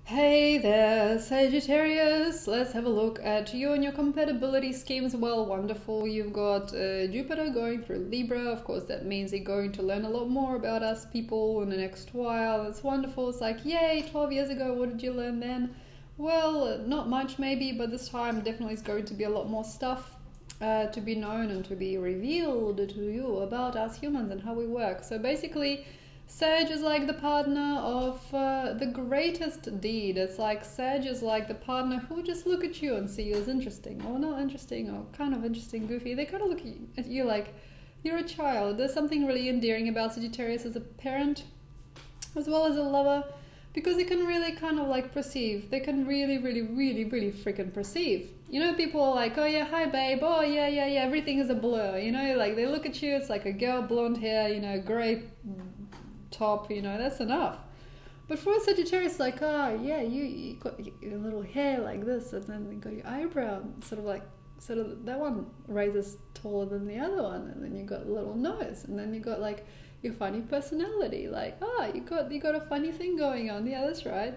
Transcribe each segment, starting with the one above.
Hey there, Sagittarius! Let's have a look at you and your compatibility schemes. Well, wonderful. You've got Jupiter going through Libra. Of course, that means you're going to learn a lot more about us people in the next while. It's wonderful. It's like, yay, 12 years ago, what did you learn then? Well, not much maybe, but this time definitely is going to be a lot more stuff to be known and to be revealed to you about us humans and how we work. So basically, Sag is like the partner of the greatest deed. It's like Sag is like the partner who will just look at you and see you as interesting, or not interesting, or kind of interesting, goofy. They kind of look at you like you're a child. There's something really endearing about Sagittarius as a parent, as well as a lover, because they can really kind of like perceive. They can really, really, really, really freaking perceive. You know, people are like, oh yeah, hi babe, oh yeah, yeah, yeah, everything is a blur. You know, like they look at you, it's like a girl, blonde hair, you know, grey top, you know, that's enough. But for a Sagittarius, like, oh yeah, you got your little hair like this, and then you got your eyebrow, sort of that one raises taller than the other one, and then you got a little nose, and then you got like your funny personality, like, oh, you got a funny thing going on. Yeah, that's right.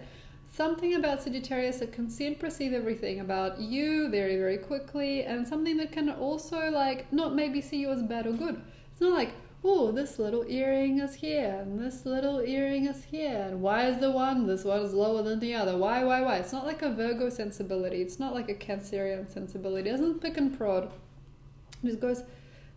Something about Sagittarius that can see and perceive everything about you very, very quickly, and something that can also like not maybe see you as bad or good. It's not like, oh, this little earring is here, and this little earring is here, and why is this one is lower than the other? Why? It's not like a Virgo sensibility. It's not like a Cancerian sensibility. It doesn't pick and prod. It just goes,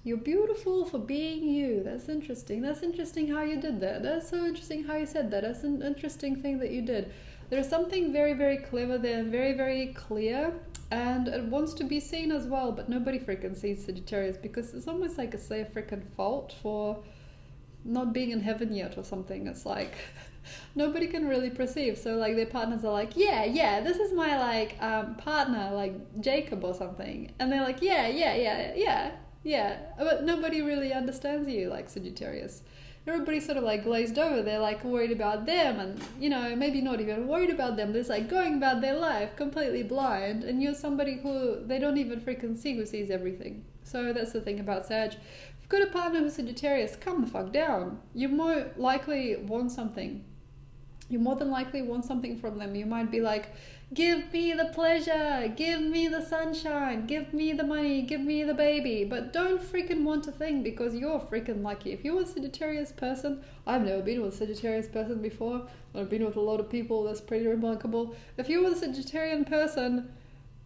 you're beautiful for being you. That's interesting. That's interesting how you did that. That's so interesting how you said that. That's an interesting thing that you did. There's something very, very clever there and very, very clear, and it wants to be seen as well, but nobody freaking sees Sagittarius because it's almost like it's their freaking fault for not being in heaven yet or something. It's like nobody can really perceive. So like their partners are like, yeah, this is my like partner, like Jacob or something, and they're like, yeah, but nobody really understands you like Sagittarius. Everybody's sort of like glazed over. They're like worried about them, and you know, maybe not even worried about them. They're just like going about their life completely blind, and you're somebody who they don't even freaking see, who sees everything. So that's the thing about Sag. If you've got a partner who's Sagittarius, calm the fuck down. You more likely want something. You more than likely want something from them. You might be like, give me the pleasure, give me the sunshine, give me the money, give me the baby. But don't freaking want a thing because you're freaking lucky. If you're a Sagittarius person, I've never been with a Sagittarius person before. I've been with a lot of people, that's pretty remarkable. If you're with a Sagittarian person,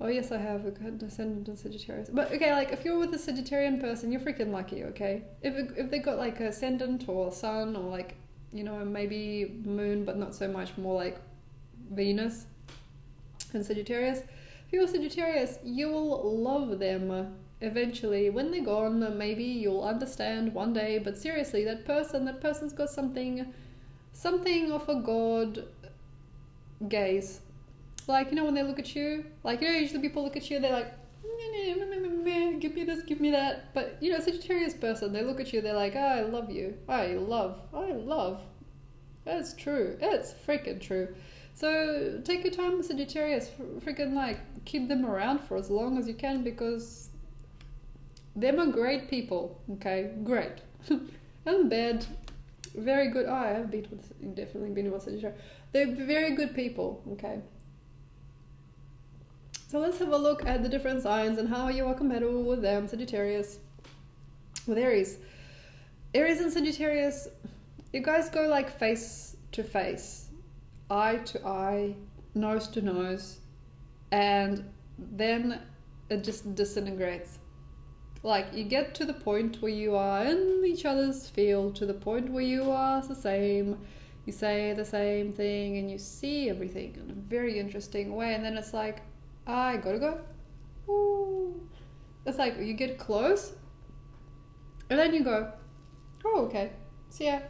oh yes I have a good Ascendant in Sagittarius. But okay, like if you're with a Sagittarian person, you're freaking lucky, okay? If they got like Ascendant or Sun or like, you know, maybe Moon, but not so much, more like Venus and Sagittarius. If you're Sagittarius, you will love them eventually. When they're gone, maybe you'll understand one day, but seriously, that person's got something of a god gaze. Like, you know, when they look at you, like, you know, usually people look at you, they're like, give me this, give me that. But, you know, a Sagittarius person, they look at you, they're like, oh, I love you. I love. That's true. It's freaking true. So take your time with Sagittarius. Freaking like keep them around for as long as you can because them are great people. Okay, great. And bad, very good. Oh, I have definitely been with Sagittarius. They're very good people. Okay. So let's have a look at the different signs and how you are compatible with them. Sagittarius, with Aries. Aries and Sagittarius, you guys go like face to face, eye to eye, nose to nose, and then it just disintegrates. Like you get to the point where you are in each other's field, to the point where you are the same, you say the same thing, and you see everything in a very interesting way, and then it's like, I gotta go. Ooh. It's like you get close, and then you go, oh, okay, see ya.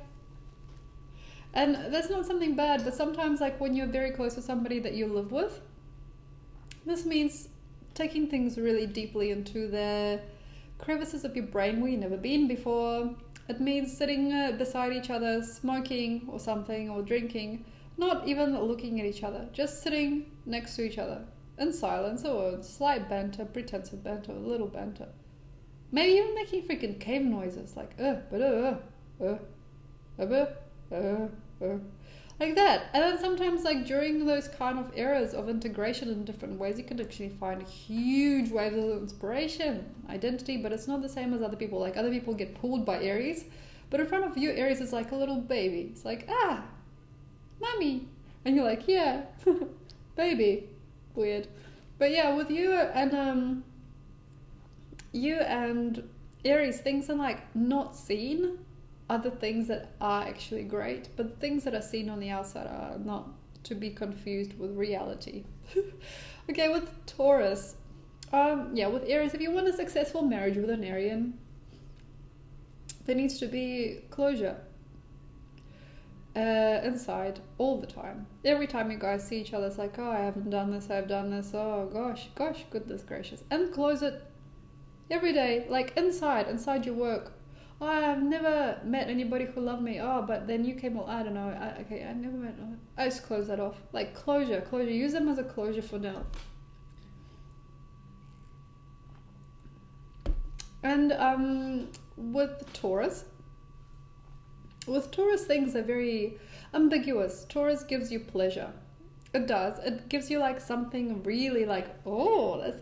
And that's not something bad, but sometimes like when you're very close to somebody that you live with, this means taking things really deeply into the crevices of your brain where you've never been before. It means sitting beside each other, smoking or something, or drinking, not even looking at each other, just sitting next to each other in silence or slight banter, pretensive banter, a little banter. Maybe even making freaking cave noises like like that. And then sometimes, like, during those kind of eras of integration in different ways, you can actually find huge waves of inspiration, identity, but it's not the same as other people. Like, other people get pulled by Aries, but in front of you, Aries is like a little baby. It's like, ah, mommy. And you're like, yeah, baby. Weird. But yeah, with you and Aries, things are like not seen are the things that are actually great, but things that are seen on the outside are not to be confused with reality. Okay, with Taurus, with Aries, if you want a successful marriage with an Arian, there needs to be closure inside all the time. Every time you guys see each other, it's like, oh, I haven't done this, I've done this, oh gosh, goodness gracious. And close it every day, like inside your work. Oh, I've never met anybody who loved me. Oh, but then you came, well, I don't know. I never met. I just close that off. Like closure. Use them as a closure for now. And with Taurus, things are very ambiguous. Taurus gives you pleasure. It does. It gives you like something really like, oh, that's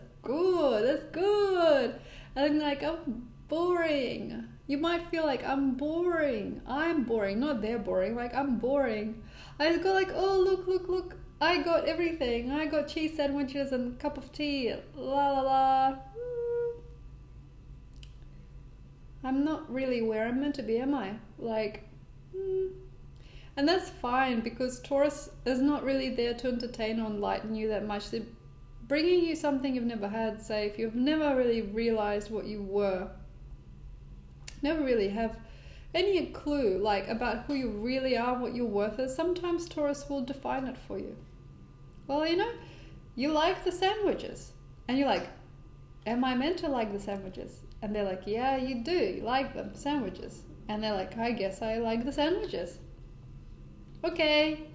good. And then like, I'm boring. You might feel like I'm boring, not they're boring, like I'm boring. I go like, oh, look, I got everything. I got cheese sandwiches and a cup of tea, la la la. I'm not really where I'm meant to be, am I? Like, and that's fine, because Taurus is not really there to entertain or enlighten you that much. They're bringing you something you've never had. Say, if you've never really realized what you were, never really have any clue like about who you really are, what your worth is, sometimes Taurus will define it for you. Well, you like the sandwiches, and you're like, am I meant to like the sandwiches? And they're like, yeah, you do, you like them, sandwiches. And they're like, I guess I like the sandwiches. Okay,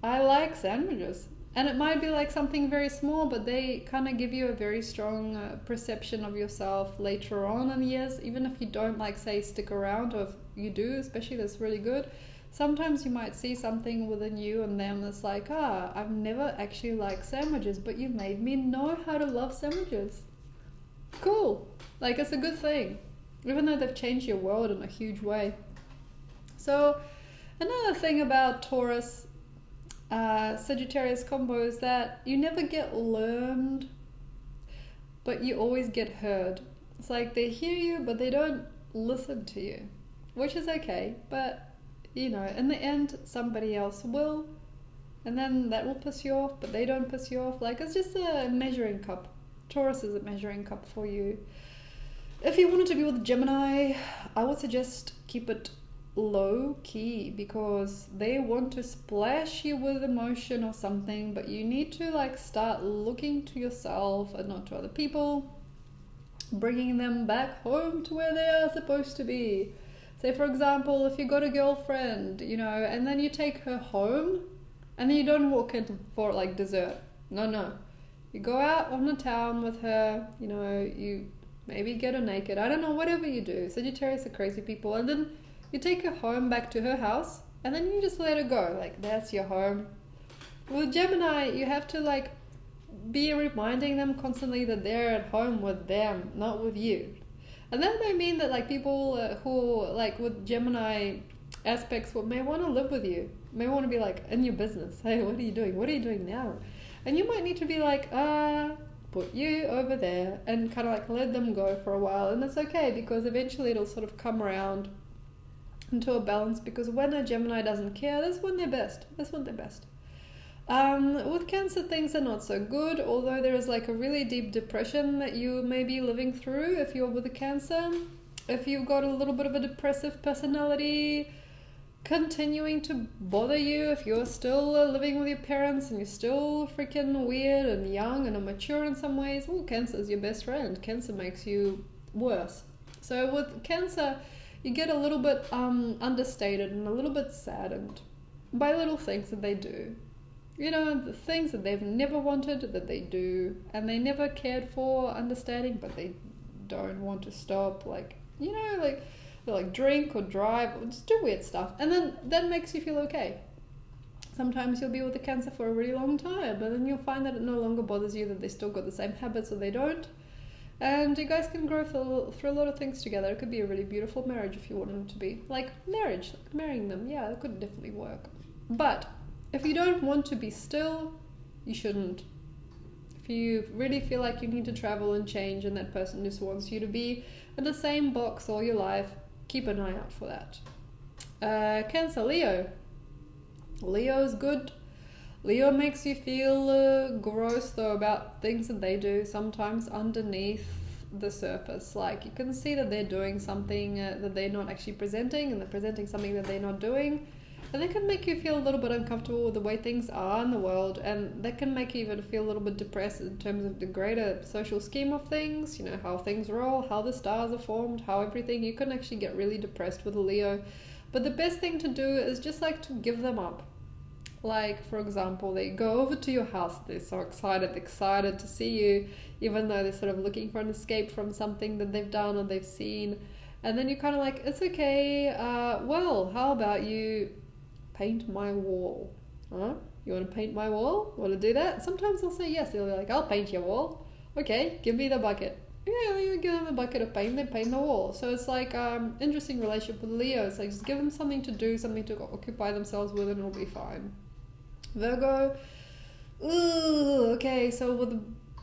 I like sandwiches. And it might be like something very small, but they kind of give you a very strong perception of yourself later on in years. Even if you don't, like, say, stick around, or if you do, especially, that's really good. Sometimes you might see something within you and them that's like, I've never actually liked sandwiches, but you made me know how to love sandwiches. Cool. Like, it's a good thing, even though they've changed your world in a huge way. So another thing about Taurus, Sagittarius combo is that you never get learned, but you always get heard. It's like they hear you, but they don't listen to you, which is okay. But, in the end, somebody else will, and then that will piss you off, but they don't piss you off. Like, it's just a measuring cup. Taurus is a measuring cup for you. If you wanted to be with Gemini, I would suggest keep it low key, because they want to splash you with emotion or something, but you need to like start looking to yourself and not to other people, bringing them back home to where they are supposed to be. Say, for example, if you got a girlfriend, and then you take her home, and then you don't walk in for like dessert. No, you go out on the town with her, you maybe get her naked, I don't know, whatever you do. Sagittarius are crazy people. And then you take her home, back to her house, and then you just let her go. Like, that's your home. With Gemini, you have to like be reminding them constantly that they're at home with them, not with you. And that may mean that like people who like with Gemini aspects may want to live with you, may want to be like in your business. Hey, what are you doing now? And you might need to be like, put you over there, and kind of like let them go for a while. And that's okay, because eventually it'll sort of come around into a balance, because when a Gemini doesn't care, that's when they're best. With Cancer, things are not so good, although there is like a really deep depression that you may be living through if you're with a Cancer. If you've got a little bit of a depressive personality continuing to bother you, if you're still living with your parents and you're still freaking weird and young and immature in some ways, well, Cancer is your best friend. Cancer makes you worse. So with Cancer, you get a little bit understated and a little bit saddened by little things that they do. The things that they've never wanted that they do, and they never cared for understanding, but they don't want to stop. Like, like they'll like drink or drive or just do weird stuff, and then that makes you feel okay. Sometimes you'll be with a Cancer for a really long time, but then you'll find that it no longer bothers you, that they still got the same habits or they don't. And you guys can grow through a lot of things together. It could be a really beautiful marriage if you want it to be. Like marriage, like marrying them. Yeah, it could definitely work. But if you don't want to be still, you shouldn't. If you really feel like you need to travel and change and that person just wants you to be in the same box all your life, keep an eye out for that. Cancer, Leo. Leo is good. Leo makes you feel gross though about things that they do sometimes underneath the surface. Like you can see that they're doing something that they're not actually presenting, and they're presenting something that they're not doing, and they can make you feel a little bit uncomfortable with the way things are in the world, and that can make you even feel a little bit depressed in terms of the greater social scheme of things, you know, how things roll, how the stars are formed, how everything. You can actually get really depressed with a Leo, but the best thing to do is just like to give them up. Like, for example, they go over to your house, they're so excited to see you, even though they're sort of looking for an escape from something that they've done or they've seen. And then you're kind of like, it's okay, well, how about you paint my wall? Huh? You want to paint my wall? Want to do that? Sometimes they'll say yes. They'll be like, I'll paint your wall. Okay, give me the bucket. Yeah, you give them a bucket of paint, they paint the wall. So it's like interesting relationship with Leo. It's like just give them something to do, something to occupy themselves with, and it'll be fine. Virgo, ooh, okay, so with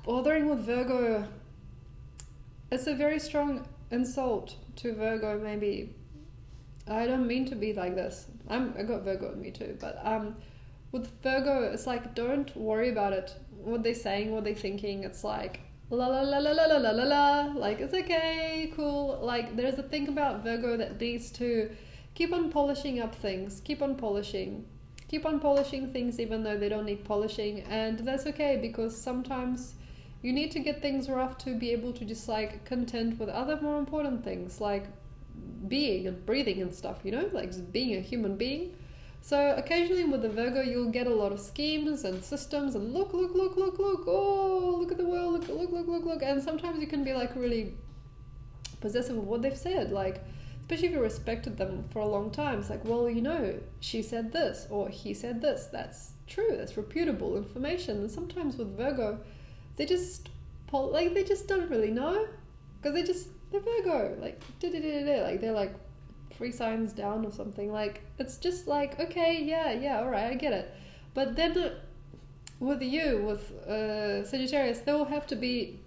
bothering with Virgo, it's a very strong insult to Virgo, maybe. I don't mean to be like this. I got Virgo in me too, but with Virgo, it's like, don't worry about it. What they're saying, what they're thinking, it's like, la la la la la la la la la, like, it's okay, cool. Like, there's a thing about Virgo that needs to keep on polishing up things, keep on polishing things even though they don't need polishing, and that's okay, because sometimes you need to get things rough to be able to just like content with other more important things, like being and breathing and stuff, you know, like just being a human being. So occasionally with the Virgo you'll get a lot of schemes and systems and look, oh, look at the world, look, and sometimes you can be like really possessive of what they've said, like especially if you respected them for a long time. It's like, well, you know, she said this or he said this. That's true. That's reputable information. And sometimes with Virgo, they just they just don't really know, because they're Virgo. Like like they're like 3 signs down or something. Like it's just like, okay, yeah, all right, I get it. But then with Sagittarius, there will have to be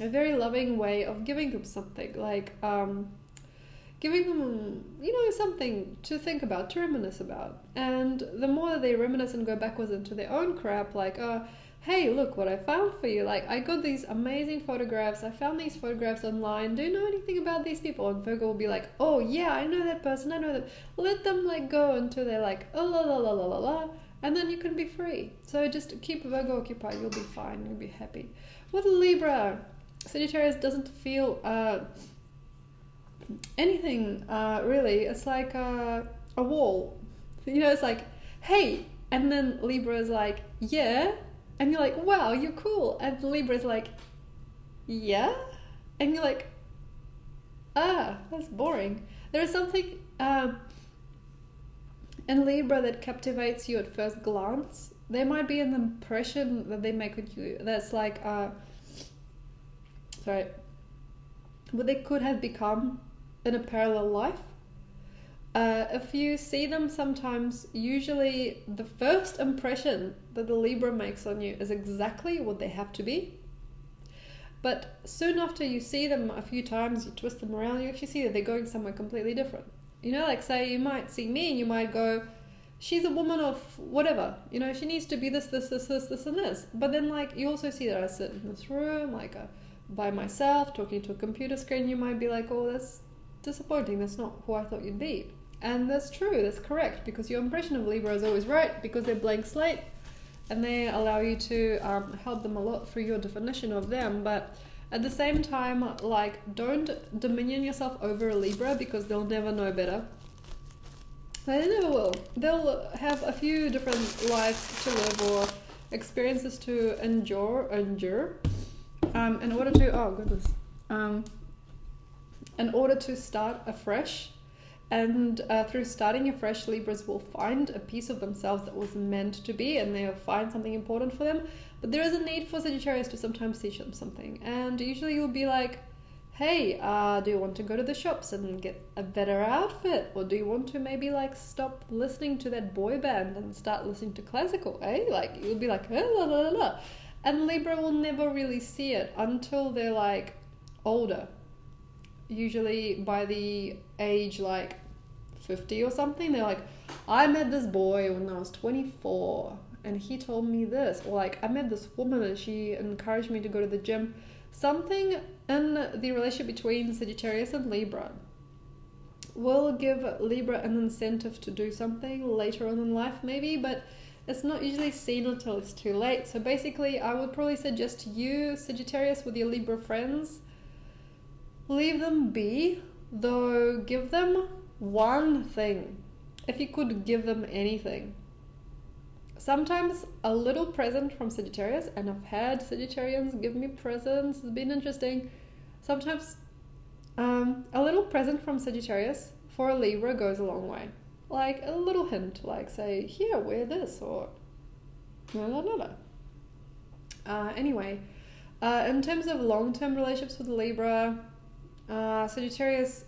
a very loving way of giving them something, like giving them, you know, something to think about, to reminisce about. And the more they reminisce and go backwards into their own crap, like, hey, look what I found for you. Like, I got these amazing photographs. I found these photographs online. Do you know anything about these people? And Virgo will be like, oh, yeah, I know that person. I know that. Let them, like, go until they're like, oh, la, la, la, la, la, la. And then you can be free. So just keep Virgo occupied. You'll be fine. You'll be happy. With Libra, Sagittarius doesn't feel anything really. It's like a wall, you know. It's like, hey, and then Libra is like, yeah, and you're like, wow, you're cool, and Libra is like, yeah, and you're like, that's boring. There is something in Libra that captivates you at first glance. There might be an impression that they make with you that's like what they could have become in a parallel life. If you see them sometimes, usually the first impression that the Libra makes on you is exactly what they have to be. But soon after you see them a few times, you twist them around, you actually see that they're going somewhere completely different. You know, like say you might see me and you might go, she's a woman of whatever, you know, she needs to be this and this. But then like you also see that I sit in this room, like by myself, talking to a computer screen, you might be like, oh, that's disappointing, that's not who I thought you'd be. And that's true, that's correct, because your impression of Libra is always right, because they're blank slate and they allow you to help them a lot through your definition of them. But at the same time, like, don't dominion yourself over a Libra, because they'll never know better. They never will. They'll have a few different lives to live or experiences to endure in order to in order to start afresh And through starting afresh, Libras will find a piece of themselves that was meant to be, and they'll find something important for them. But there is a need for Sagittarius to sometimes teach them something. And usually you'll be like, hey, do you want to go to the shops and get a better outfit? Or do you want to maybe like stop listening to that boy band and start listening to classical, eh? Like you'll be like, eh, la, la, la, la. And Libra will never really see it until they're like older. Usually by the age like 50 or something, they're like, I met this boy when I was 24 and he told me this, or like I met this woman and she encouraged me to go to the gym. Something in the relationship between Sagittarius and Libra will give Libra an incentive to do something later on in life maybe, but it's not usually seen until it's too late. So basically I would probably suggest to you, Sagittarius, with your Libra friends, leave them be, though give them one thing. If you could give them anything. Sometimes a little present from Sagittarius, and I've had Sagittarians give me presents, it's been interesting. Sometimes a little present from Sagittarius for a Libra goes a long way. Like a little hint, like say, here, wear this, or la la la la. Anyway, in terms of long-term relationships with Libra, Sagittarius,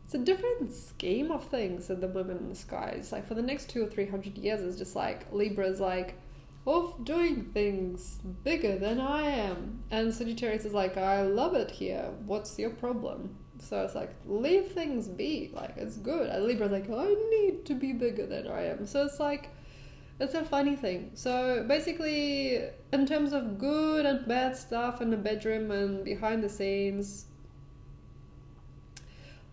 it's a different scheme of things than the women in the sky. It's like for the next 200 or 300 years, it's just like Libra's like off doing things bigger than I am, and Sagittarius is like, I love it here. What's your problem? So it's like, leave things be. Like it's good. And Libra's like, I need to be bigger than I am. So it's like, it's a funny thing. So basically, in terms of good and bad stuff in the bedroom and behind the scenes,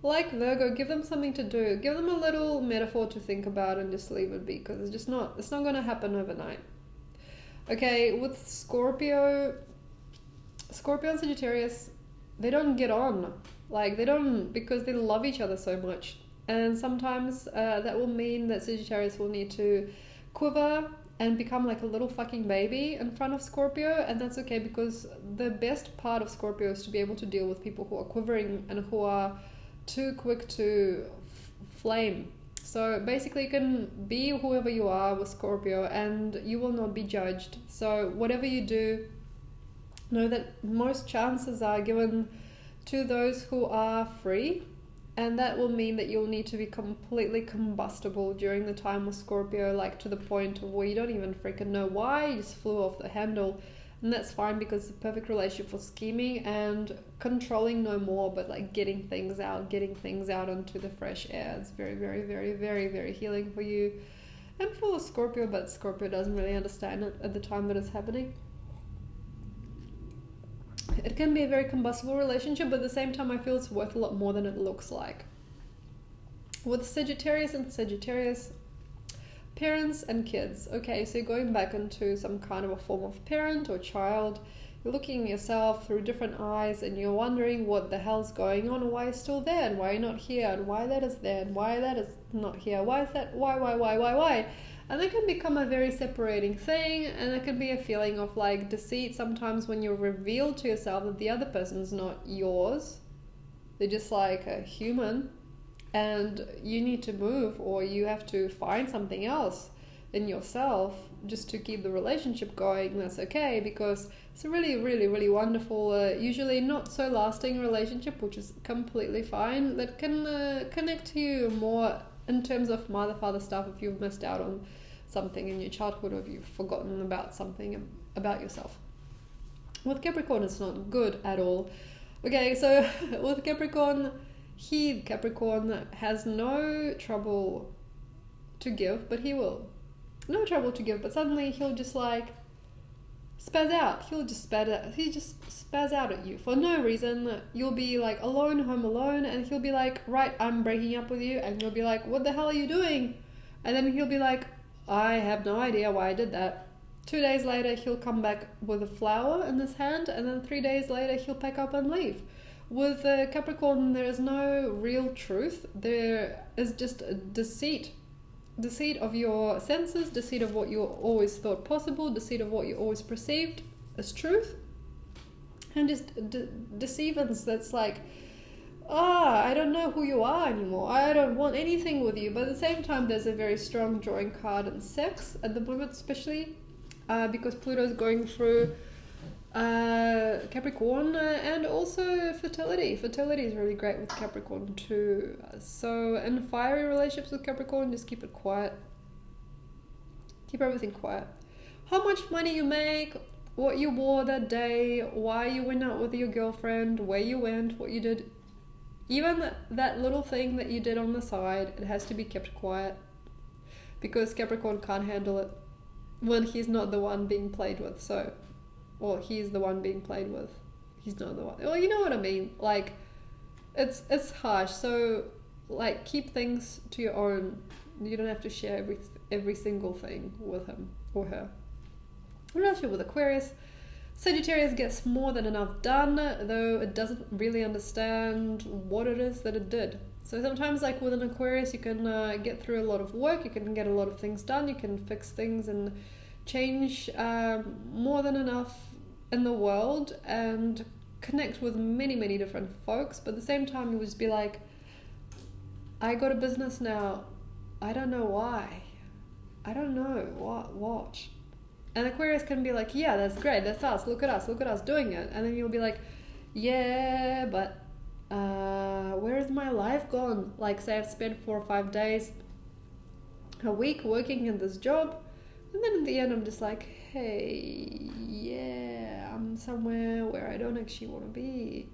like Virgo, give them something to do. Give them a little metaphor to think about and just leave it be, because it's not going to happen overnight. Okay, with Scorpio and Sagittarius, they don't get on. Like they don't, because they love each other so much. And sometimes that will mean that Sagittarius will need to quiver and become like a little fucking baby in front of Scorpio, and that's okay, because the best part of Scorpio is to be able to deal with people who are quivering and who are too quick to flame. So basically you can be whoever you are with Scorpio and you will not be judged. So whatever you do, know that most chances are given to those who are free, and that will mean that you'll need to be completely combustible during the time of Scorpio, like to the point where you don't even freaking know why, you just flew off the handle. And that's fine, because it's a perfect relationship for scheming and controlling no more, but like getting things out into the fresh air. It's very, very, very, very, very healing for you and for Scorpio, but Scorpio doesn't really understand it at the time that it's happening. It can be a very combustible relationship, but at the same time I feel it's worth a lot more than it looks like. With Sagittarius and Sagittarius, parents and kids. Okay, so you're going back into some kind of a form of parent or child. You're looking at yourself through different eyes and you're wondering what the hell's going on, and why you're still there, and why you're not here, and why that is there, and why that is not here. Why is that? Why? And that can become a very separating thing, and it can be a feeling of like deceit sometimes when you reveal to yourself that the other person's not yours. They're just like a human, and you need to move, or you have to find something else in yourself just to keep the relationship going. That's okay, because it's a really, really, really wonderful, usually not so lasting relationship, which is completely fine, that can connect to you more in terms of mother-father stuff if you've missed out on something in your childhood, or if you've forgotten about something about yourself. With Capricorn, it's not good at all. Okay, so with Capricorn, Capricorn has no trouble to give, but he will. No trouble to give, but suddenly he'll just like spaz out. He just spaz out at you for no reason. You'll be like alone, home alone, and he'll be like, right, I'm breaking up with you. And you'll be like, what the hell are you doing? And then he'll be like, I have no idea why I did that. 2 days later, he'll come back with a flower in his hand, and then 3 days later, he'll pack up and leave. With Capricorn, there is no real truth. There is just a deceit. Deceit of your senses, deceit of what you always thought possible, deceit of what you always perceived as truth, and just deceivance that's like I don't know who you are anymore. I don't want anything with you. But at the same time, there's a very strong drawing card in sex at the moment, especially because Pluto's going through Capricorn, and also fertility. Fertility is really great with Capricorn too. So in fiery relationships with Capricorn, just keep it quiet. Keep everything quiet. How much money you make, what you wore that day, why you went out with your girlfriend, where you went, what you did. Even that little thing that you did on the side, it has to be kept quiet. Because Capricorn can't handle it when he's not the one being played with. So, or he's the one being played with. He's not the one. Well, you know what I mean. Like, it's harsh. So, like, keep things to your own. You don't have to share every single thing with him or her. Relationship with Aquarius. Sagittarius gets more than enough done, though it doesn't really understand what it is that it did. So sometimes, like with an Aquarius, you can get through a lot of work, you can get a lot of things done, you can fix things and change more than enough in the world and connect with many, many different folks. But at the same time, you would just be like, I got a business now. I don't know why. I don't know what. And Aquarius can be like, yeah, that's great, that's us, look at us doing it. And then you'll be like, yeah, but where is my life gone? Like, say I've spent 4 or 5 days, a week working in this job, and then in the end I'm just like, hey, yeah, I'm somewhere where I don't actually want to be.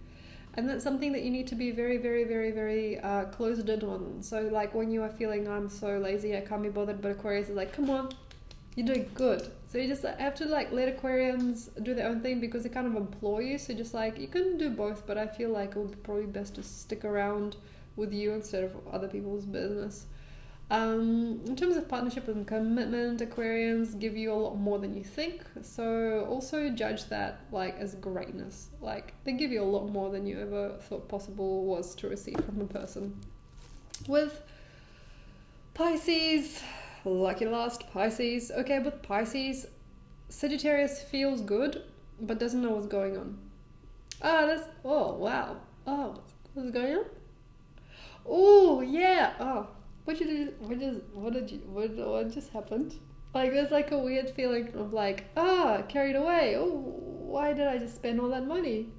And that's something that you need to be very, very, very, very closed in on. So like when you are feeling, I'm so lazy, I can't be bothered, but Aquarius is like, come on, you're doing good. So you just have to like let Aquarians do their own thing because they kind of employ you. So just like, you can do both, but I feel like it would be probably best to stick around with you instead of other people's business. In terms of partnership and commitment, Aquarians give you a lot more than you think. So also judge that like as greatness. Like they give you a lot more than you ever thought possible was to receive from a person. With Pisces, lucky last Pisces. Okay, with Pisces, Sagittarius feels good but doesn't know what's going on. Oh wow. Oh, what's going on? Oh yeah. Oh, what just happened? Like there's like a weird feeling of like, carried away. Oh, why did I just spend all that money?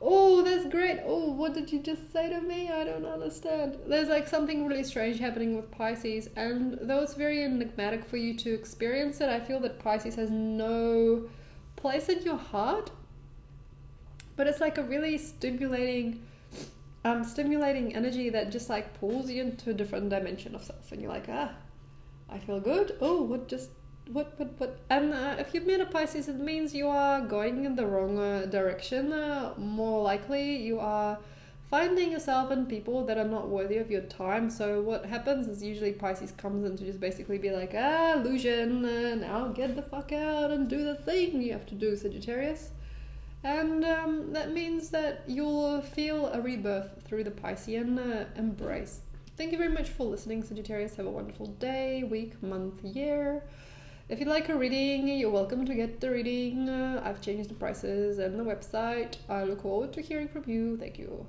Oh, that's great. Oh, what did you just say to me? I don't understand. There's like something really strange happening with Pisces, and though it's very enigmatic for you to experience it, I feel that Pisces has no place in your heart, but it's like a really stimulating energy that just like pulls you into a different dimension of self, and you're like, I feel good. Oh, what? And if you've met a Pisces, it means you are going in the wrong direction. More likely, you are finding yourself in people that are not worthy of your time. So what happens is usually Pisces comes in to just basically be like, illusion, now get the fuck out and do the thing you have to do, Sagittarius. And that means that you'll feel a rebirth through the Piscean embrace. Thank you very much for listening, Sagittarius. Have a wonderful day, week, month, year. If you'd like a reading, you're welcome to get the reading. I've changed the prices and the website. I look forward to hearing from you. Thank you.